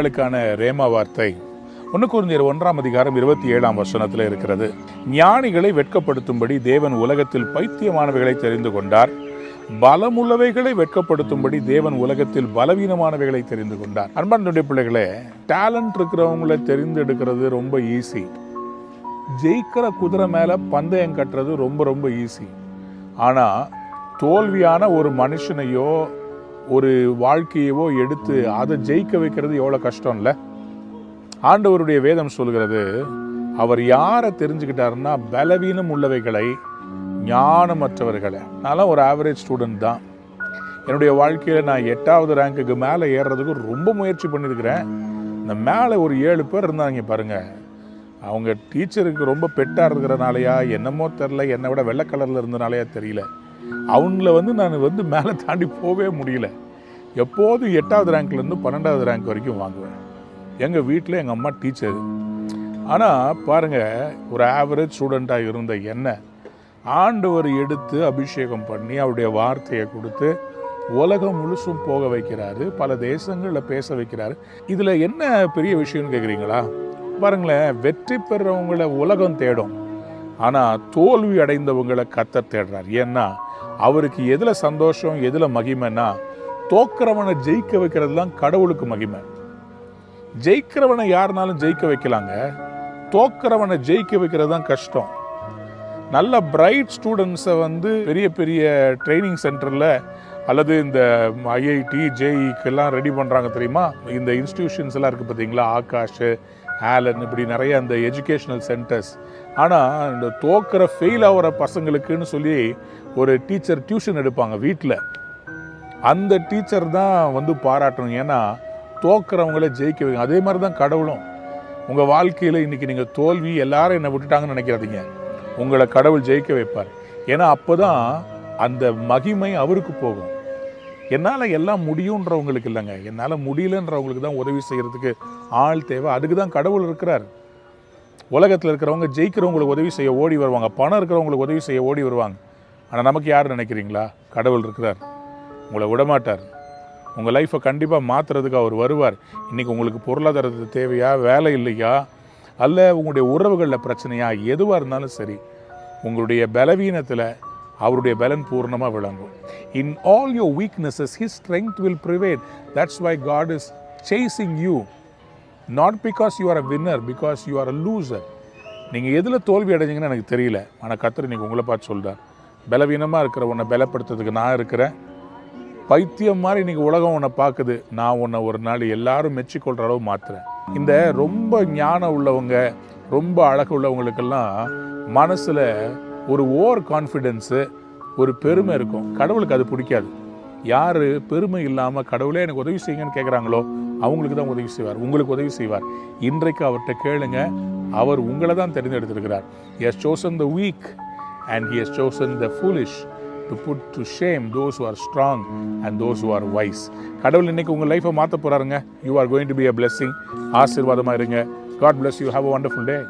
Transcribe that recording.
நாளுக்கான ரேமா வார்த்தை 1 கொரிந்தியர் 1:27 இருக்கிறது. ஞானிகளை வெட்கப்படுத்தும்படி தேவன் உலகத்தில் பைத்தியமானவைகளை தெரிந்து கொண்டார், பலமுள்ளவைகளை வெட்கப்படுத்தும்படி தேவன் உலகத்தில் பலவீனமானவைகளை தெரிந்து கொண்டார். அன்பான பிள்ளைகளே, டேலண்ட் இருக்கிறவங்களை தெரிந்தெடுக்கிறது ரொம்ப ஈஸி. ஜெயிக்கிற குதிரை மேல பந்தயம் கட்டுறது ரொம்ப ரொம்ப ஈஸி. ஆனா தோல்வியான ஒரு மனுஷனையோ ஒரு வாழ்க்கையவோ எடுத்து அதை ஜெயிக்க வைக்கிறது எவ்வளோ கஷ்டம் இல்லை? ஆண்டவருடைய வேதம் சொல்கிறது, அவர் யாரை தெரிஞ்சுக்கிட்டாருன்னா பலவீனம் உள்ளவைகளை, ஞானமற்றவர்களை. நான்லாம் ஒரு ஆவரேஜ் ஸ்டூடெண்ட் தான். என்னுடைய வாழ்க்கையில் நான் 8வது ரேங்க்குக்கு மேலே ஏறுறதுக்கு ரொம்ப முயற்சி பண்ணியிருக்கிறேன். இந்த மேலே ஒரு 7 பேர் இருந்தாங்க பாருங்க. அவங்க டீச்சருக்கு ரொம்ப பெட்டாக இருக்கிறனாலையா என்னமோ தெரில, என்னை விட வெள்ளை கலரில் இருந்தனாலையா தெரியல, அவங்கள நான் மேலே தாண்டி போகவே முடியல. எப்போதும் 8வது ரேங்க்லேருந்து 12வது ரேங்க் வரைக்கும் வாங்குவேன். எங்கள் வீட்டில் எங்கள் அம்மா டீச்சர். ஆனால் பாருங்கள், ஒரு ஆவரேஜ் ஸ்டூடெண்ட்டாக இருந்த என்ன ஆண்டவர் எடுத்து அபிஷேகம் பண்ணி அவருடைய வார்த்தையை கொடுத்து உலகம் முழுசும் போக வைக்கிறாரு, பல தேசங்களில் பேச வைக்கிறாரு. இதில் என்ன பெரிய விஷயம்னு கேட்குறீங்களா? பாருங்களேன், வெற்றி பெறவங்களை உலகம் தேடும், ஆனால் தோல்வி அடைந்தவங்களை கர்த்தர் தேடுறார். ஏன்னா அவருக்கு எதில் சந்தோஷம், எதில் மகிமைன்னா தோக்கிறவனை ஜெயிக்க வைக்கிறது தான் கடவுளுக்கு மகிமை. ஜெயிக்கிறவனை யாருனாலும் ஜெயிக்க வைக்கலாங்க, தோக்கிறவனை ஜெயிக்க வைக்கிறது தான் கஷ்டம். நல்ல பிரைட் ஸ்டூடெண்ட்ஸை பெரிய பெரிய ட்ரைனிங் சென்டரில் அல்லது இந்த ஐஐடி ஜேஇக்கெல்லாம் ரெடி பண்ணுறாங்க தெரியுமா? இந்த இன்ஸ்டிடியூஷன்ஸ் எல்லாம் இருக்குது பார்த்தீங்களா, ஆகாஷ், ஆலன், இப்படி நிறைய அந்த எஜுகேஷ்னல் சென்டர்ஸ். ஆனால் இந்த தோக்கிற ஃபெயில் ஆகிற பசங்களுக்குன்னு சொல்லி ஒரு டீச்சர் டியூஷன் எடுப்பாங்க வீட்டில். அந்த டீச்சர் தான் பாராட்டணும். ஏன்னா தோக்கிறவங்கள ஜெயிக்க வைங்க. அதே மாதிரி தான் கடவுளும். உங்கள் வாழ்க்கையில் இன்றைக்கி நீங்கள் தோல்வி, எல்லாரும் என்னை விட்டுட்டாங்கன்னு நினைக்காதீங்க, உங்களை கடவுள் ஜெயிக்க வைப்பார். ஏன்னா அப்போ தான் அந்த மகிமை அவருக்கு போகும். என்னால் எல்லாம் முடியுன்றவங்களுக்கு இல்லைங்க, என்னால் முடியலன்றவங்களுக்கு தான் உதவி செய்கிறதுக்கு ஆள் தேவை. அதுக்கு தான் கடவுள் இருக்கிறார். உலகத்தில் இருக்கிறவங்க ஜெயிக்கிறவங்களுக்கு உதவி செய்ய ஓடி வருவாங்க, பணம் இருக்கிறவங்களுக்கு உதவி செய்ய ஓடி வருவாங்க. ஆனால் நமக்கு யார் நினைக்கிறீங்களா? கடவுள் இருக்கிறார், உங்களை விடமாட்டார். உங்கள் லைஃப்பை கண்டிப்பாக மாற்றுறதுக்கு அவர் வருவார். இன்றைக்கி உங்களுக்கு பொருளாதாரத்து தேவையா, வேலை இல்லையா, அல்ல உங்களுடைய உறவுகளில் பிரச்சனையா, எதுவாக இருந்தாலும் சரி, உங்களுடைய பலவீனத்தில் அவருடைய பலன் பூர்ணமாக விளங்கும். In all your weaknesses his strength will prevail. That's why God is chasing you, not because you are a winner, because you are a loser. நீங்கள் எதில் தோல்வி அடைஞ்சிங்கன்னு எனக்கு தெரியல, ஆனால் கர்த்தர் இன்றைக்கி உங்களை பார்த்து சொல்கிறார், பலவீனமாக இருக்கிற உன்னை பலப்படுத்துறதுக்கு நான் இருக்கிறேன். பைத்தியம் மாதிரி இன்றைக்கி உலகம் உன்னை பார்க்குது, நான் உன்னை ஒரு நாள் எல்லாரும் மெச்சிக்கொள்கிற அளவு மாற்றுறேன். இந்த ரொம்ப ஞானம் உள்ளவங்க, ரொம்ப அழகு உள்ளவங்களுக்கெல்லாம் மனசில் ஒரு ஓவர் கான்ஃபிடென்ஸு, ஒரு பெருமை இருக்கும். கடவுளுக்கு அது பிடிக்காது. யார் பெருமை இல்லாமல் கடவுளே எனக்கு உதவி செய்யுங்கன்னு கேட்குறாங்களோ அவங்களுக்கு தான் உதவி செய்வார், உங்களுக்கு உதவி செய்வார். இன்றைக்கு அவர்கிட்ட கேளுங்க, அவர் உங்களை தான் தெரிந்தெடுத்திருக்கிறார். He has chosen the weak and he has chosen the foolish to put to shame those who are strong and those who are wise. கடவுள் இன்னைக்கு உங்கள் லைஃப்பை மாற்ற போகிறாருங்க. You are going to be a blessing. ஆசீர்வாதமாக இருங்க. God bless you. Have a wonderful day.